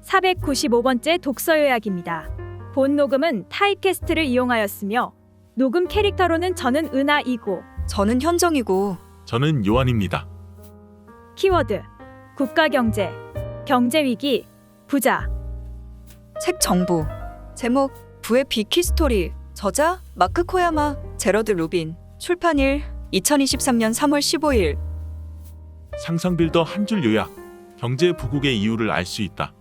495번째 독서 요약입니다. 본 녹음은 타입캐스트를 이용하였으며 녹음 캐릭터로는 저는 은하이고 저는 현정이고 저는 요한입니다. 키워드 국가경제, 경제위기, 부자. 책 정보 제목 부의 비키스토리 저자 마크 코야마 제러드 루빈 출판일 2023년 3월 15일 상상빌더 한 줄 요약. 경제 부국의 이유를 알 수 있다.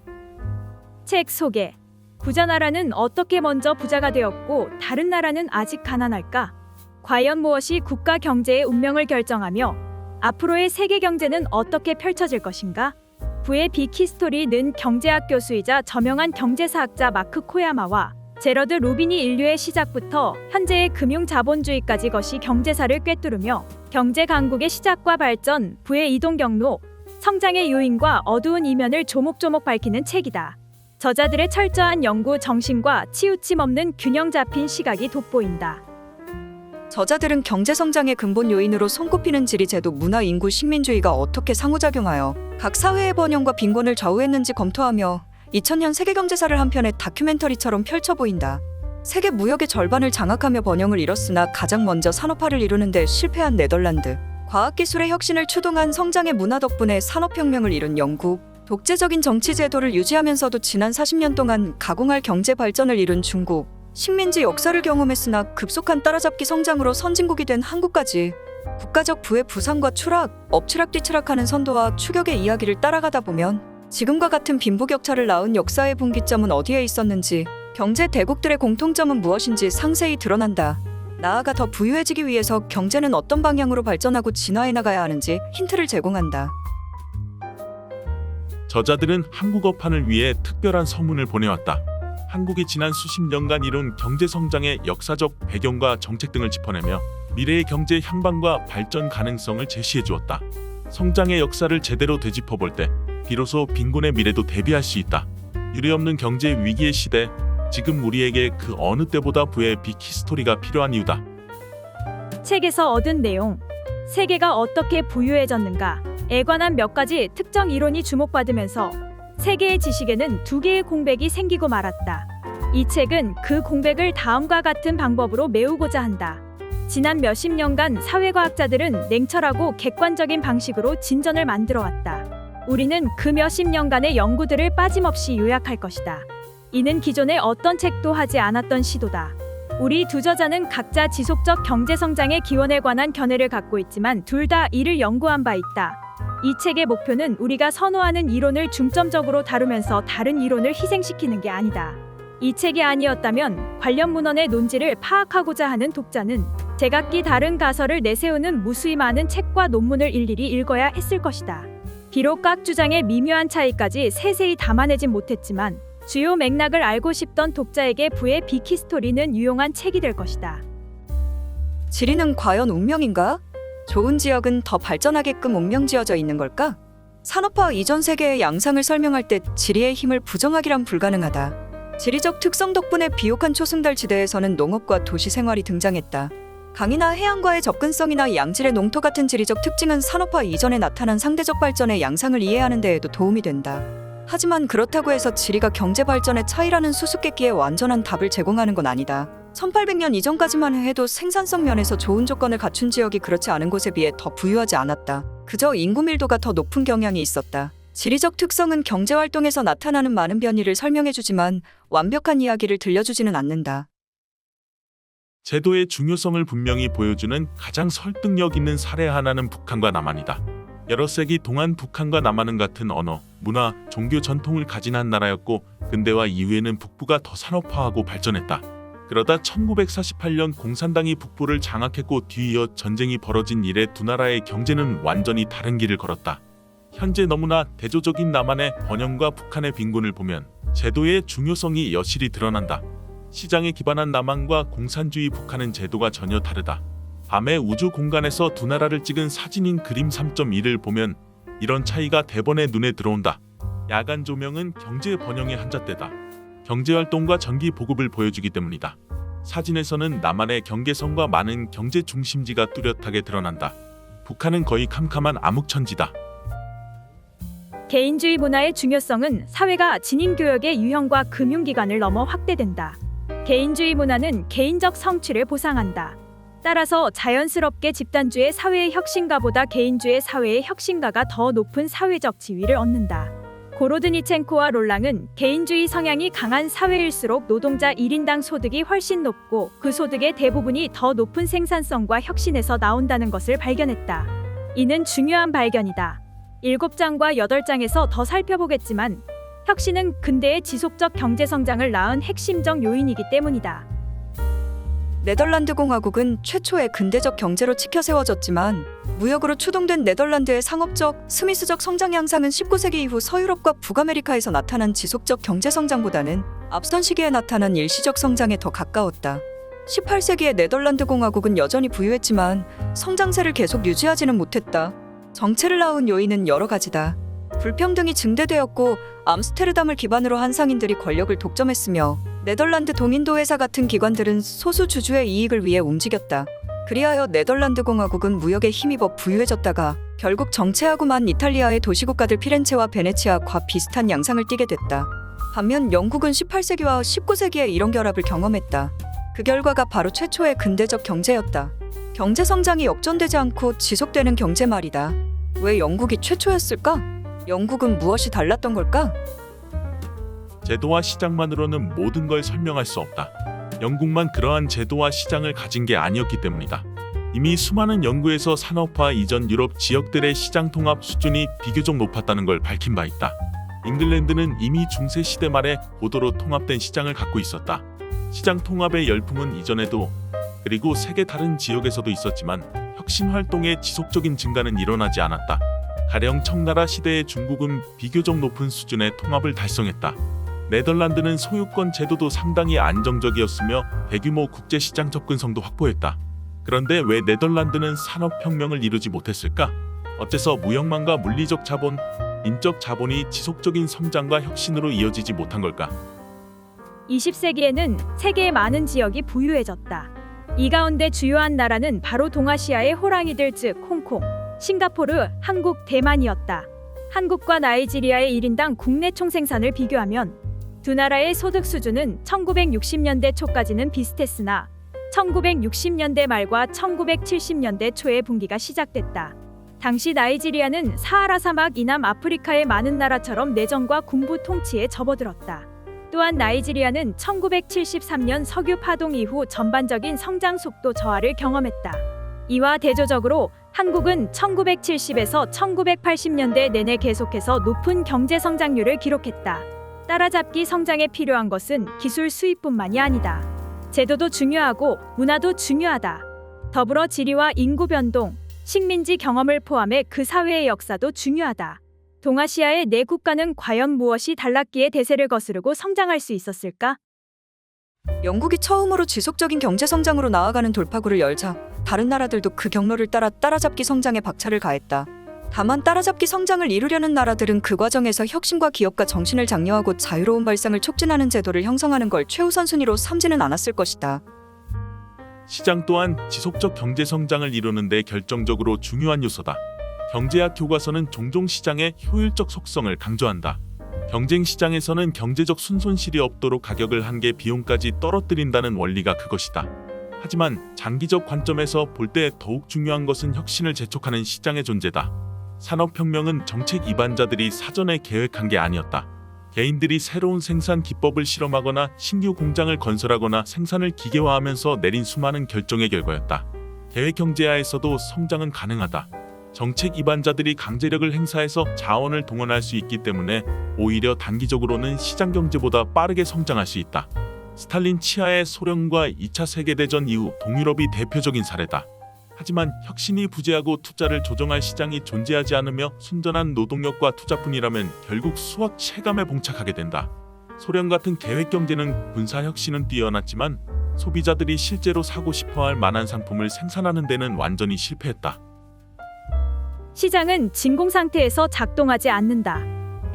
책 소개. 부자 나라는 어떻게 먼저 부자가 되었고 다른 나라는 아직 가난할까? 과연 무엇이 국가 경제의 운명을 결정하며 앞으로의 세계 경제는 어떻게 펼쳐질 것인가? 부의 비키스토리는 경제학 교수이자 저명한 경제사학자 마크 코야마와 제러드 루빈이 인류의 시작부터 현재의 금융자본주의까지 것이 경제사를 꿰뚫으며 경제 강국의 시작과 발전, 부의 이동 경로, 성장의 요인과 어두운 이면을 조목조목 밝히는 책이다. 저자들의 철저한 연구 정신과 치우침 없는 균형 잡힌 시각이 돋보인다. 저자들은 경제 성장의 근본 요인으로 손꼽히는 지리 제도 문화 인구 식민주의가 어떻게 상호작용하여 각 사회의 번영과 빈곤을 좌우했는지 검토하며 2000년 세계 경제사를 한 편의 다큐멘터리처럼 펼쳐 보인다. 세계 무역의 절반을 장악하며 번영을 이뤘으나 가장 먼저 산업화를 이루는 데 실패한 네덜란드, 과학기술의 혁신을 추동한 성장의 문화 덕분에 산업혁명을 이룬 영국, 독재적인 정치 제도를 유지하면서도 지난 40년 동안 가공할 경제 발전을 이룬 중국, 식민지 역사를 경험했으나 급속한 따라잡기 성장으로 선진국이 된 한국까지 국가적 부의 부상과 추락, 엎치락 뒤치락하는 선도와 추격의 이야기를 따라가다 보면 지금과 같은 빈부격차를 낳은 역사의 분기점은 어디에 있었는지, 경제 대국들의 공통점은 무엇인지 상세히 드러난다. 나아가 더 부유해지기 위해서 경제는 어떤 방향으로 발전하고 진화해 나가야 하는지 힌트를 제공한다. 저자들은 한국어판을 위해 특별한 서문을 보내왔다. 한국이 지난 수십 년간 이룬 경제 성장의 역사적 배경과 정책 등을 짚어내며 미래의 경제 향방과 발전 가능성을 제시해 주었다. 성장의 역사를 제대로 되짚어볼 때 비로소 빈곤의 미래도 대비할 수 있다. 유례없는 경제 위기의 시대, 지금 우리에게 그 어느 때보다 부의 비키스토리가 필요한 이유다. 책에서 얻은 내용, 세계가 어떻게 부유해졌는가에 관한 몇 가지 특정 이론이 주목받으면서 세계의 지식에는 두 개의 공백이 생기고 말았다. 이 책은 그 공백을 다음과 같은 방법으로 메우고자 한다. 지난 몇십 년간 사회과학자들은 냉철하고 객관적인 방식으로 진전을 만들어왔다. 우리는 그 몇십 년간의 연구들을 빠짐없이 요약할 것이다. 이는 기존의 어떤 책도 하지 않았던 시도다. 우리 두 저자는 각자 지속적 경제성장의 기원에 관한 견해를 갖고 있지만 둘 다 이를 연구한 바 있다. 이 책의 목표는 우리가 선호하는 이론을 중점적으로 다루면서 다른 이론을 희생시키는 게 아니다. 이 책이 아니었다면 관련 문헌의 논지를 파악하고자 하는 독자는 제각기 다른 가설을 내세우는 무수히 많은 책과 논문을 일일이 읽어야 했을 것이다. 비록 각 주장의 미묘한 차이까지 세세히 담아내진 못했지만 주요 맥락을 알고 싶던 독자에게 부의 비키스토리는 유용한 책이 될 것이다. 지리는 과연 운명인가? 좋은 지역은 더 발전하게끔 운명지어져 있는 걸까? 산업화 이전 세계의 양상을 설명할 때 지리의 힘을 부정하기란 불가능하다. 지리적 특성 덕분에 비옥한 초승달 지대에서는 농업과 도시 생활이 등장했다. 강이나 해안과의 접근성이나 양질의 농토 같은 지리적 특징은 산업화 이전에 나타난 상대적 발전의 양상을 이해하는 데에도 도움이 된다. 하지만 그렇다고 해서 지리가 경제 발전의 차이라는 수수께끼에 완전한 답을 제공하는 건 아니다. 1800년 이전까지만 해도 생산성 면에서 좋은 조건을 갖춘 지역이 그렇지 않은 곳에 비해 더 부유하지 않았다. 그저 인구 밀도가 더 높은 경향이 있었다. 지리적 특성은 경제활동에서 나타나는 많은 변이를 설명해주지만 완벽한 이야기를 들려주지는 않는다. 제도의 중요성을 분명히 보여주는 가장 설득력 있는 사례 하나는 북한과 남한이다. 여러 세기 동안 북한과 남한은 같은 언어, 문화, 종교 전통을 가진 한 나라였고 근대화 이후에는 북부가 더 산업화하고 발전했다. 그러다 1948년 공산당이 북부를 장악했고 뒤이어 전쟁이 벌어진 이래 두 나라의 경제는 완전히 다른 길을 걸었다. 현재 너무나 대조적인 남한의 번영과 북한의 빈곤을 보면 제도의 중요성이 여실히 드러난다. 시장에 기반한 남한과 공산주의 북한은 제도가 전혀 다르다. 밤의 우주 공간에서 두 나라를 찍은 사진인 그림 3.1을 보면 이런 차이가 대번에 눈에 들어온다. 야간 조명은 경제 번영의 한잣대다. 경제활동과 전기 보급을 보여주기 때문이다. 사진에서는 남한의 경계선과 많은 경제 중심지가 뚜렷하게 드러난다. 북한은 거의 캄캄한 암흑천지다. 개인주의 문화의 중요성은 사회가 진인교역의 유형과 금융기관을 넘어 확대된다. 개인주의 문화는 개인적 성취를 보상한다. 따라서 자연스럽게 집단주의 사회의 혁신가보다 개인주의 사회의 혁신가가 더 높은 사회적 지위를 얻는다. 고로드니첸코와 롤랑은 개인주의 성향이 강한 사회일수록 노동자 1인당 소득이 훨씬 높고 그 소득의 대부분이 더 높은 생산성과 혁신에서 나온다는 것을 발견했다. 이는 중요한 발견이다. 7장과 8장에서 더 살펴보겠지만 혁신은 근대의 지속적 경제성장을 낳은 핵심적 요인이기 때문이다. 네덜란드 공화국은 최초의 근대적 경제로 치켜 세워졌지만 무역으로 추동된 네덜란드의 상업적, 스미스적 성장 양상은 19세기 이후 서유럽과 북아메리카에서 나타난 지속적 경제 성장보다는 앞선 시기에 나타난 일시적 성장에 더 가까웠다. 18세기의 네덜란드 공화국은 여전히 부유했지만 성장세를 계속 유지하지는 못했다. 정체를 낳은 요인은 여러 가지다. 불평등이 증대되었고 암스테르담을 기반으로 한 상인들이 권력을 독점했으며 네덜란드 동인도 회사 같은 기관들은 소수 주주의 이익을 위해 움직였다. 그리하여 네덜란드 공화국은 무역에 힘입어 부유해졌다가 결국 정체하고만 이탈리아의 도시국가들 피렌체와 베네치아과 비슷한 양상을 띠게 됐다. 반면 영국은 18세기와 19세기에 이런 결합을 경험했다. 그 결과가 바로 최초의 근대적 경제였다. 경제 성장이 역전되지 않고 지속되는 경제 말이다. 왜 영국이 최초였을까? 영국은 무엇이 달랐던 걸까? 제도와 시장만으로는 모든 걸 설명할 수 없다. 영국만 그러한 제도와 시장을 가진 게 아니었기 때문이다. 이미 수많은 연구에서 산업화 이전 유럽 지역들의 시장 통합 수준이 비교적 높았다는 걸 밝힌 바 있다. 잉글랜드는 이미 중세 시대 말에 고도로 통합된 시장을 갖고 있었다. 시장 통합의 열풍은 이전에도 그리고 세계 다른 지역에서도 있었지만 혁신 활동의 지속적인 증가는 일어나지 않았다. 가령 청나라 시대의 중국은 비교적 높은 수준의 통합을 달성했다. 네덜란드는 소유권 제도도 상당히 안정적이었으며 대규모 국제시장 접근성도 확보했다. 그런데 왜 네덜란드는 산업혁명을 이루지 못했을까? 어째서 무역망과 물리적 자본, 인적 자본이 지속적인 성장과 혁신으로 이어지지 못한 걸까? 20세기에는 세계의 많은 지역이 부유해졌다. 이 가운데 주요한 나라는 바로 동아시아의 호랑이들 즉 홍콩, 싱가포르, 한국, 대만이었다. 한국과 나이지리아의 1인당 국내 총생산을 비교하면 두 나라의 소득 수준은 1960년대 초까지는 비슷했으나 1960년대 말과 1970년대 초에 분기가 시작됐다. 당시 나이지리아는 사하라 사막 이남 아프리카의 많은 나라처럼 내전과 군부 통치에 접어들었다. 또한 나이지리아는 1973년 석유 파동 이후 전반적인 성장 속도 저하를 경험했다. 이와 대조적으로 한국은 1970에서 1980년대 내내 계속해서 높은 경제 성장률을 기록했다. 따라잡기 성장에 필요한 것은 기술 수입뿐만이 아니다. 제도도 중요하고 문화도 중요하다. 더불어 지리와 인구 변동, 식민지 경험을 포함해 그 사회의 역사도 중요하다. 동아시아의 네 국가는 과연 무엇이 달랐기에 대세를 거스르고 성장할 수 있었을까? 영국이 처음으로 지속적인 경제 성장으로 나아가는 돌파구를 열자 다른 나라들도 그 경로를 따라 따라잡기 성장에 박차를 가했다. 다만 따라잡기 성장을 이루려는 나라들은 그 과정에서 혁신과 기업가 정신을 장려하고 자유로운 발상을 촉진하는 제도를 형성하는 걸 최우선 순위로 삼지는 않았을 것이다. 시장 또한 지속적 경제 성장을 이루는 데 결정적으로 중요한 요소다. 경제학 교과서는 종종 시장의 효율적 속성을 강조한다. 경쟁 시장에서는 경제적 순손실이 없도록 가격을 한계 비용까지 떨어뜨린다는 원리가 그것이다. 하지만 장기적 관점에서 볼 때 더욱 중요한 것은 혁신을 재촉하는 시장의 존재다. 산업혁명은 정책 입안자들이 사전에 계획한 게 아니었다. 개인들이 새로운 생산 기법을 실험하거나 신규 공장을 건설하거나 생산을 기계화하면서 내린 수많은 결정의 결과였다. 계획경제하에서도 성장은 가능하다. 정책 입안자들이 강제력을 행사해서 자원을 동원할 수 있기 때문에 오히려 단기적으로는 시장 경제보다 빠르게 성장할 수 있다. 스탈린 치하의 소련과 2차 세계대전 이후 동유럽이 대표적인 사례다. 하지만 혁신이 부재하고 투자를 조정할 시장이 존재하지 않으며 순전한 노동력과 투자뿐이라면 결국 수학 체감에 봉착하게 된다. 소련 같은 계획 경제는 군사 혁신은 뛰어났지만 소비자들이 실제로 사고 싶어할 만한 상품을 생산하는 데는 완전히 실패했다. 시장은 진공 상태에서 작동하지 않는다.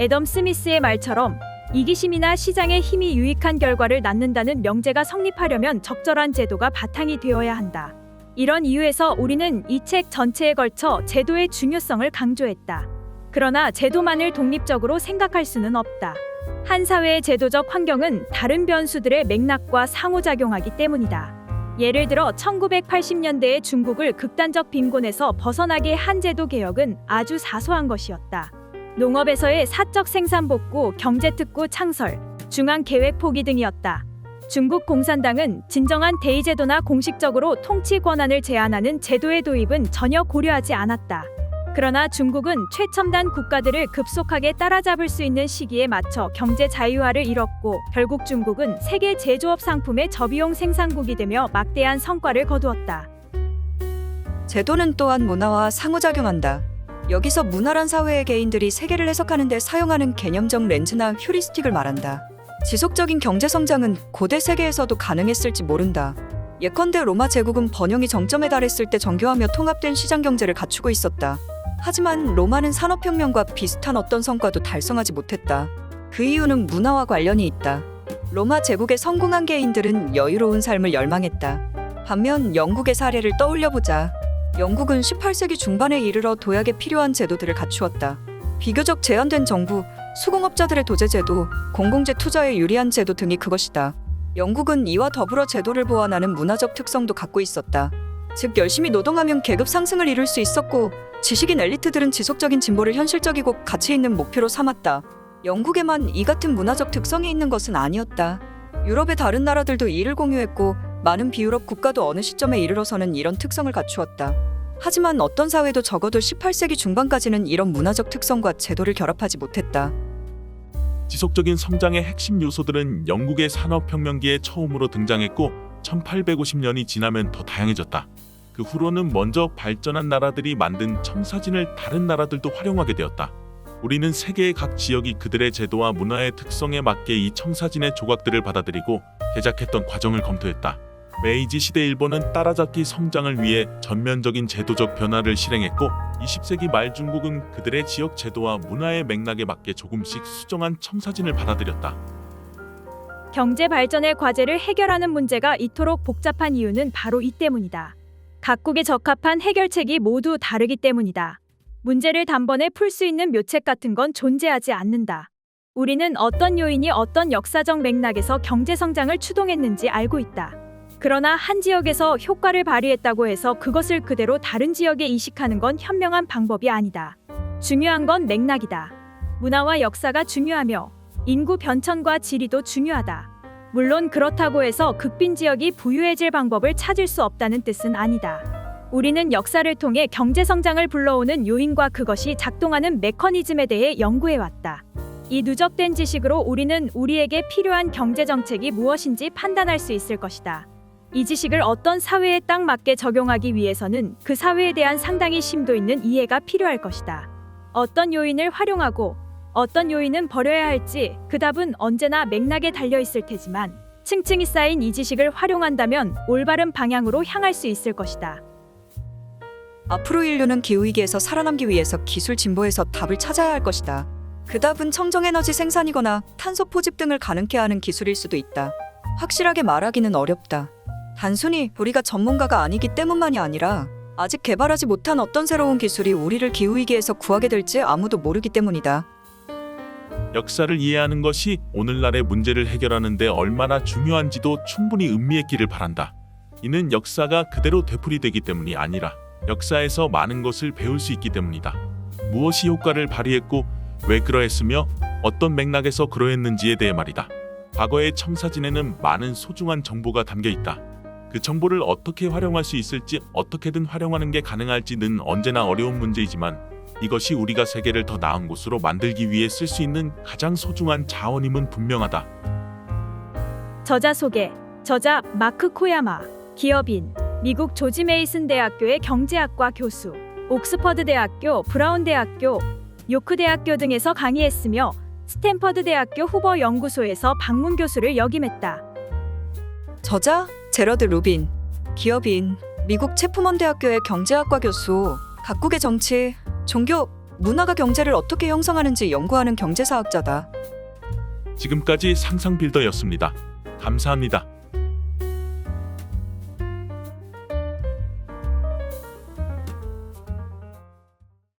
애덤 스미스의 말처럼 이기심이나 시장의 힘이 유익한 결과를 낳는다는 명제가 성립하려면 적절한 제도가 바탕이 되어야 한다. 이런 이유에서 우리는 이 책 전체에 걸쳐 제도의 중요성을 강조했다. 그러나 제도만을 독립적으로 생각할 수는 없다. 한 사회의 제도적 환경은 다른 변수들의 맥락과 상호작용하기 때문이다. 예를 들어 1980년대의 중국을 극단적 빈곤에서 벗어나게 한 제도 개혁은 아주 사소한 것이었다. 농업에서의 사적 생산 복구, 경제특구 창설, 중앙 계획 포기 등이었다. 중국 공산당은 진정한 대의제도나 공식적으로 통치 권한을 제한하는 제도의 도입은 전혀 고려하지 않았다. 그러나 중국은 최첨단 국가들을 급속하게 따라잡을 수 있는 시기에 맞춰 경제 자유화를 이뤘고 결국 중국은 세계 제조업 상품의 저비용 생산국이 되며 막대한 성과를 거두었다. 제도는 또한 문화와 상호작용한다. 여기서 문화란 사회의 개인들이 세계를 해석하는 데 사용하는 개념적 렌즈나 휴리스틱을 말한다. 지속적인 경제 성장은 고대 세계에서도 가능했을지 모른다. 예컨대 로마 제국은 번영이 정점에 달했을 때 정교하며 통합된 시장 경제를 갖추고 있었다. 하지만 로마는 산업혁명과 비슷한 어떤 성과도 달성하지 못했다. 그 이유는 문화와 관련이 있다. 로마 제국의 성공한 개인들은 여유로운 삶을 열망했다. 반면 영국의 사례를 떠올려보자. 영국은 18세기 중반에 이르러 도약에 필요한 제도들을 갖추었다. 비교적 제한된 정부, 수공업자들의 도제제도, 공공재 투자에 유리한 제도 등이 그것이다. 영국은 이와 더불어 제도를 보완하는 문화적 특성도 갖고 있었다. 즉 열심히 노동하면 계급 상승을 이룰 수 있었고 지식인 엘리트들은 지속적인 진보를 현실적이고 가치 있는 목표로 삼았다. 영국에만 이 같은 문화적 특성이 있는 것은 아니었다. 유럽의 다른 나라들도 이를 공유했고 많은 비유럽 국가도 어느 시점에 이르러서는 이런 특성을 갖추었다. 하지만 어떤 사회도 적어도 18세기 중반까지는 이런 문화적 특성과 제도를 결합하지 못했다. 지속적인 성장의 핵심 요소들은 영국의 산업혁명기에 처음으로 등장했고 1850년이 지나면 더 다양해졌다. 그 후로는 먼저 발전한 나라들이 만든 청사진을 다른 나라들도 활용하게 되었다. 우리는 세계의 각 지역이 그들의 제도와 문화의 특성에 맞게 이 청사진의 조각들을 받아들이고 제작했던 과정을 검토했다. 메이지 시대 일본은 따라잡기 성장을 위해 전면적인 제도적 변화를 실행했고 20세기 말 중국은 그들의 지역 제도와 문화의 맥락에 맞게 조금씩 수정한 청사진을 받아들였다. 경제 발전의 과제를 해결하는 문제가 이토록 복잡한 이유는 바로 이 때문이다. 각국에 적합한 해결책이 모두 다르기 때문이다. 문제를 단번에 풀 수 있는 묘책 같은 건 존재하지 않는다. 우리는 어떤 요인이 어떤 역사적 맥락에서 경제 성장을 추동했는지 알고 있다. 그러나 한 지역에서 효과를 발휘했다고 해서 그것을 그대로 다른 지역에 이식하는 건 현명한 방법이 아니다. 중요한 건 맥락이다. 문화와 역사가 중요하며 인구 변천과 지리도 중요하다. 물론 그렇다고 해서 극빈 지역이 부유해질 방법을 찾을 수 없다는 뜻은 아니다. 우리는 역사를 통해 경제 성장을 불러오는 요인과 그것이 작동하는 메커니즘에 대해 연구해왔다. 이 누적된 지식으로 우리는 우리에게 필요한 경제 정책이 무엇인지 판단할 수 있을 것이다. 이 지식을 어떤 사회에 딱 맞게 적용하기 위해서는 그 사회에 대한 상당히 심도 있는 이해가 필요할 것이다. 어떤 요인을 활용하고 어떤 요인은 버려야 할지 그 답은 언제나 맥락에 달려 있을 테지만 층층이 쌓인 이 지식을 활용한다면 올바른 방향으로 향할 수 있을 것이다. 앞으로 인류는 기후위기에서 살아남기 위해서 기술 진보에서 답을 찾아야 할 것이다. 그 답은 청정에너지 생산이거나 탄소 포집 등을 가능케 하는 기술일 수도 있다. 확실하게 말하기는 어렵다. 단순히 우리가 전문가가 아니기 때문만이 아니라 아직 개발하지 못한 어떤 새로운 기술이 우리를 기후위기에서 구하게 될지 아무도 모르기 때문이다. 역사를 이해하는 것이 오늘날의 문제를 해결하는 데 얼마나 중요한지도 충분히 음미했기를 바란다. 이는 역사가 그대로 되풀이되기 때문이 아니라 역사에서 많은 것을 배울 수 있기 때문이다. 무엇이 효과를 발휘했고 왜 그러했으며 어떤 맥락에서 그러했는지에 대해 말이다. 과거의 청사진에는 많은 소중한 정보가 담겨 있다. 그 정보를 어떻게 활용할 수 있을지 어떻게든 활용하는 게 가능할지는 언제나 어려운 문제이지만 이것이 우리가 세계를 더 나은 곳으로 만들기 위해 쓸 수 있는 가장 소중한 자원임은 분명하다. 저자 소개. 저자 마크 코야마. 기업인. 미국 조지 메이슨 대학교의 경제학과 교수. 옥스퍼드 대학교, 브라운 대학교, 요크 대학교 등에서 강의했으며 스탠퍼드 대학교 후보 연구소에서 방문 교수를 역임했다. 저자 제러드 루빈. 기업인. 미국 체프먼 대학교의 경제학과 교수. 각국의 정치, 종교, 문화가 경제를 어떻게 형성하는지 연구하는 경제사학자다. 지금까지 상상빌더였습니다. 감사합니다.